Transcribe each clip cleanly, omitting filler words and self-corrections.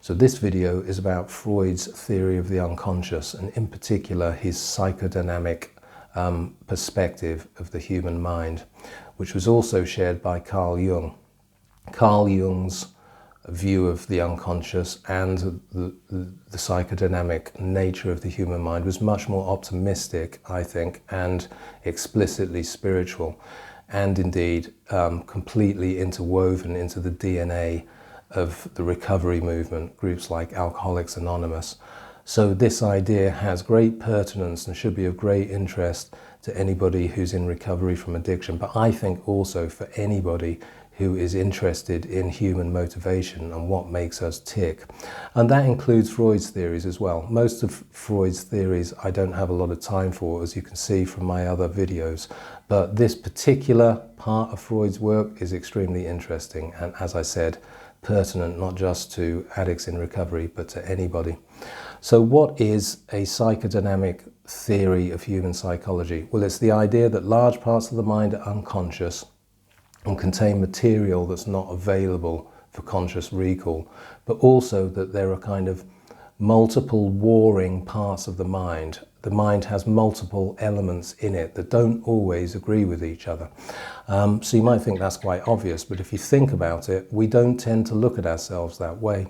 So this video is about Freud's theory of the unconscious, and in particular his psychodynamic perspective of the human mind, which was also shared by Carl Jung. Carl Jung's view of the unconscious and the psychodynamic nature of the human mind was much more optimistic, I think, and explicitly spiritual, and indeed completely interwoven into the DNA of the recovery movement, groups like Alcoholics Anonymous. So this idea has great pertinence and should be of great interest to anybody who's in recovery from addiction, but I think also for anybody who is interested in human motivation and what makes us tick. And that includes Freud's theories as well. Most of Freud's theories I don't have a lot of time for, as you can see from my other videos, but this particular part of Freud's work is extremely interesting and, as I said, pertinent not just to addicts in recovery but to anybody. So what is a psychodynamic theory of human psychology? Well, it's the idea that large parts of the mind are unconscious and contain material that's not available for conscious recall, but also that there are kind of multiple warring parts of the mind. The mind has multiple elements in it that don't always agree with each other. So you might think that's quite obvious, but if you think about it, we don't tend to look at ourselves that way.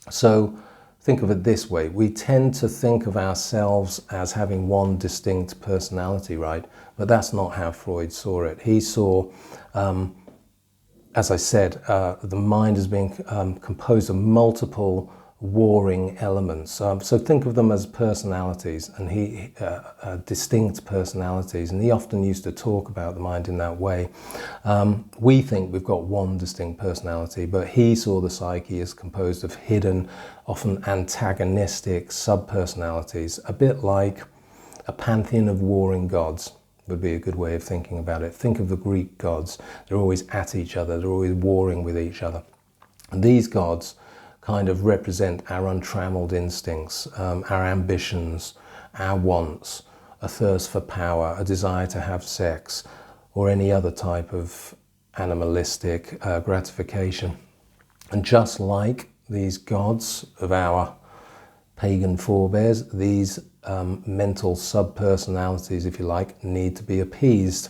So think of it this way. We tend to think of ourselves as having one distinct personality, right? But that's not how Freud saw it. He saw, as I said, the mind as being composed of multiple warring elements. So think of them as personalities, and distinct personalities, and he often used to talk about the mind in that way. We think we've got one distinct personality, but he saw the psyche as composed of hidden, often antagonistic sub-personalities, a bit like a pantheon of warring gods would be a good way of thinking about it. Think of the Greek gods. They're always at each other, they're always warring with each other. And these gods kind of represent our untrammeled instincts, our ambitions, our wants, a thirst for power, a desire to have sex, or any other type of animalistic gratification. And just like these gods of our pagan forebears, these mental sub-personalities, if you like, need to be appeased.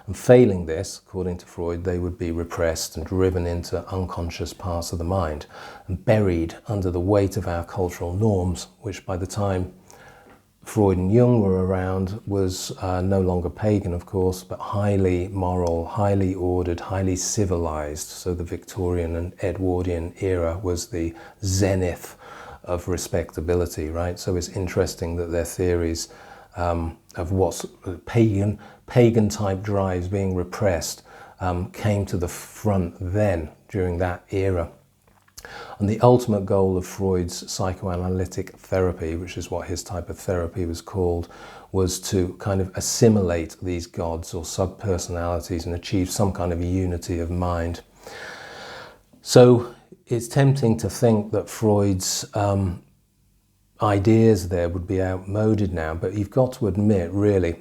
And failing this, according to Freud, they would be repressed and driven into unconscious parts of the mind and buried under the weight of our cultural norms, which by the time Freud and Jung were around was no longer pagan, of course, but highly moral, highly ordered, highly civilized. So the Victorian and Edwardian era was the zenith of respectability, right? So it's interesting that their theories of what's pagan type drives being repressed came to the front then, during that era. And the ultimate goal of Freud's psychoanalytic therapy, which is what his type of therapy was called, was to kind of assimilate these gods or sub-personalities and achieve some kind of unity of mind. So it's tempting to think that Freud's ideas there would be outmoded now, but you've got to admit, really,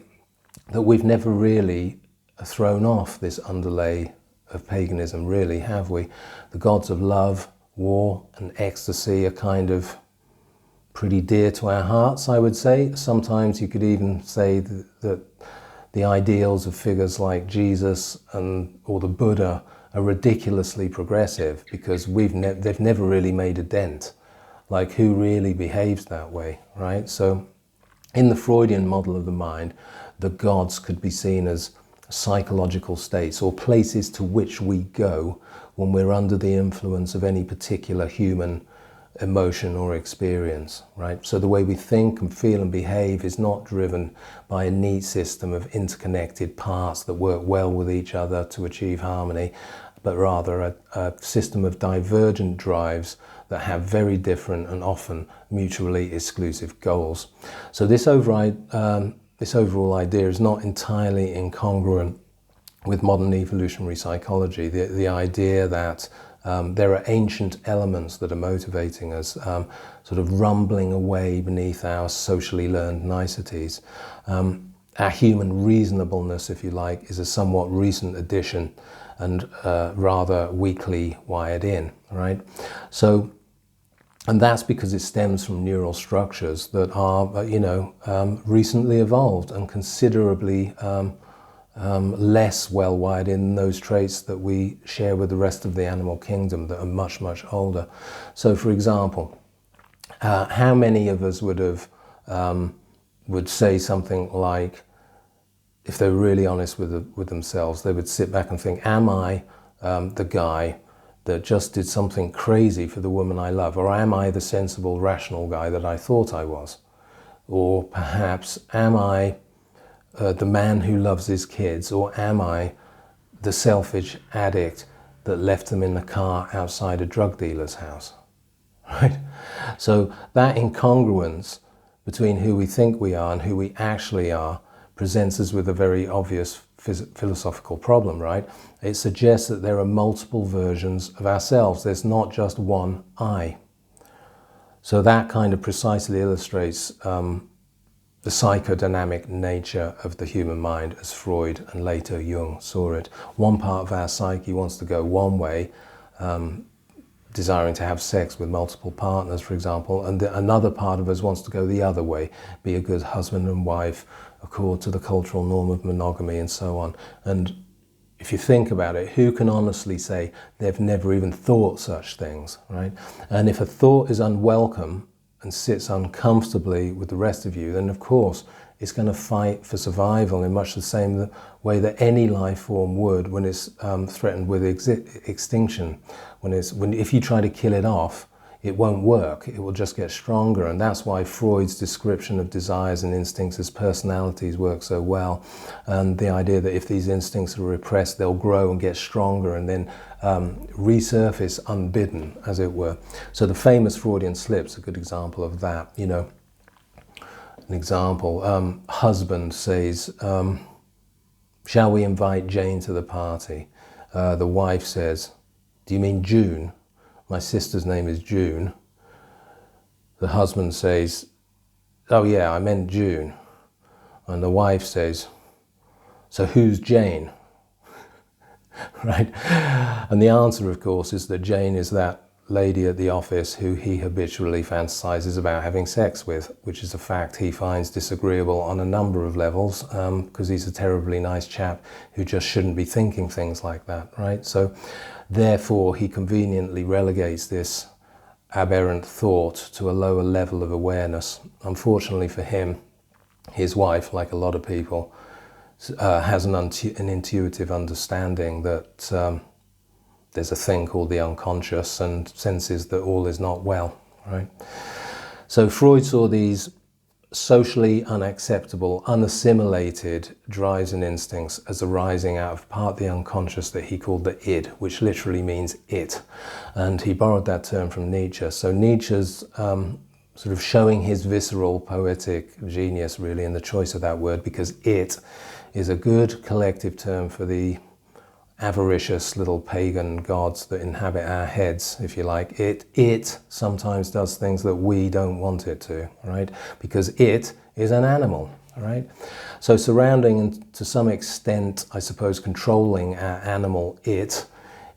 that we've never really thrown off this underlay of paganism, really, have we? The gods of love, war, and ecstasy are kind of pretty dear to our hearts, I would say. Sometimes you could even say that the ideals of figures like Jesus or the Buddha are ridiculously progressive, because they've never really made a dent. Like, who really behaves that way, right? So in the Freudian model of the mind, the gods could be seen as psychological states or places to which we go when we're under the influence of any particular human emotion or experience, right? So the way we think and feel and behave is not driven by a neat system of interconnected parts that work well with each other to achieve harmony, but rather a system of divergent drives that have very different and often mutually exclusive goals. So this overall idea is not entirely incongruent with modern evolutionary psychology. The idea that there are ancient elements that are motivating us, sort of rumbling away beneath our socially learned niceties. Our human reasonableness, if you like, is a somewhat recent addition and rather weakly wired in, right? So And that's because it stems from neural structures that are, recently evolved and considerably less well-wired in those traits that we share with the rest of the animal kingdom that are much, much older. So, for example, how many of us would say something like, if they were really honest with themselves, they would sit back and think, am I the guy that just did something crazy for the woman I love? Or am I the sensible, rational guy that I thought I was? Or perhaps, am I the man who loves his kids? Or am I the selfish addict that left them in the car outside a drug dealer's house? Right? So that incongruence between who we think we are and who we actually are presents us with a very obvious philosophical problem, right? It suggests that there are multiple versions of ourselves. There's not just one I. So that kind of precisely illustrates the psychodynamic nature of the human mind as Freud and later Jung saw it. One part of our psyche wants to go one way, desiring to have sex with multiple partners, for example, and another part of us wants to go the other way, be a good husband and wife, accord to the cultural norm of monogamy, and so on. And if you think about it, who can honestly say they've never even thought such things, right? And if a thought is unwelcome and sits uncomfortably with the rest of you, then of course it's going to fight for survival in much the same way that any life form would when it's threatened with extinction. If you try to kill it off, it won't work. It will just get stronger, and that's why Freud's description of desires and instincts as personalities works so well. And the idea that if these instincts are repressed, they'll grow and get stronger and then resurface unbidden, as it were. So the famous Freudian slip's a good example of that. An example, husband says, shall we invite Jane to the party? The wife says, do you mean June? My sister's name is June. The husband says, oh yeah, I meant June. And the wife says, so who's Jane? Right? And the answer, of course, is that Jane is that lady at the office who he habitually fantasizes about having sex with, which is a fact he finds disagreeable on a number of levels, because he's a terribly nice chap who just shouldn't be thinking things like that, right? So therefore he conveniently relegates this aberrant thought to a lower level of awareness. Unfortunately for him, his wife, like a lot of people, has an intuitive understanding that there's a thing called the unconscious and senses that all is not well, right? So Freud saw these socially unacceptable, unassimilated drives and instincts as arising out of part of the unconscious that he called the id, which literally means it. And he borrowed that term from Nietzsche. So Nietzsche's sort of showing his visceral poetic genius really in the choice of that word, because it is a good collective term for the avaricious little pagan gods that inhabit our heads, if you like. It sometimes does things that we don't want it to, right? Because it is an animal, right? So surrounding and to some extent, I suppose, controlling our animal it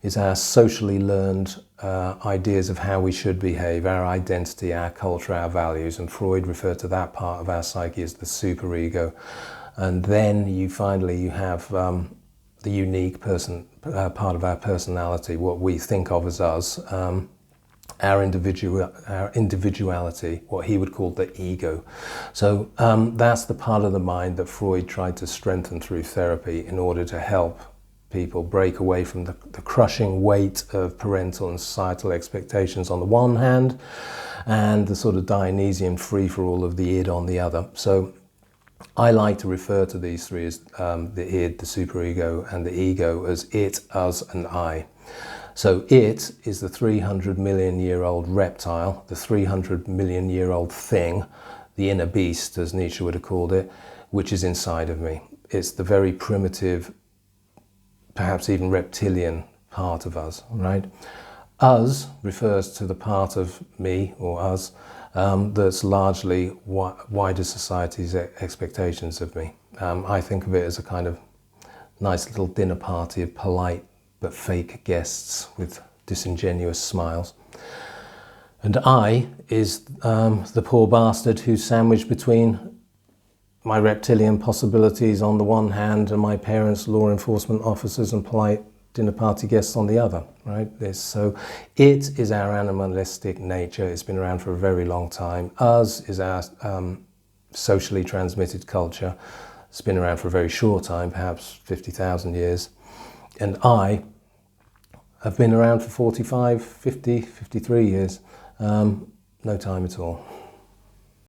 is our socially learned ideas of how we should behave, our identity, our culture, our values, and Freud referred to that part of our psyche as the superego. And then you have the unique part of our personality, what we think of as us, our individuality, what he would call the ego. So that's the part of the mind that Freud tried to strengthen through therapy in order to help people break away from the crushing weight of parental and societal expectations on the one hand, and the sort of Dionysian free-for-all of the id on the other. So I like to refer to these three as the id, the superego, and the ego as it, us, and I. So it is the 300 million year old reptile, the 300 million year old thing, the inner beast, as Nietzsche would have called it, which is inside of me. It's the very primitive, perhaps even reptilian part of us, right? Us refers to the part of me, or us, that's largely wider society's expectations of me. I think of it as a kind of nice little dinner party of polite but fake guests with disingenuous smiles. And I is the poor bastard who's sandwiched between my reptilian possibilities on the one hand and my parents, law enforcement officers and polite dinner party guests on the other, right? So it is our animalistic nature. It's been around for a very long time. Us is our socially transmitted culture. It's been around for a very short time, perhaps 50,000 years. And I have been around for 45, 50, 53 years. No time at all.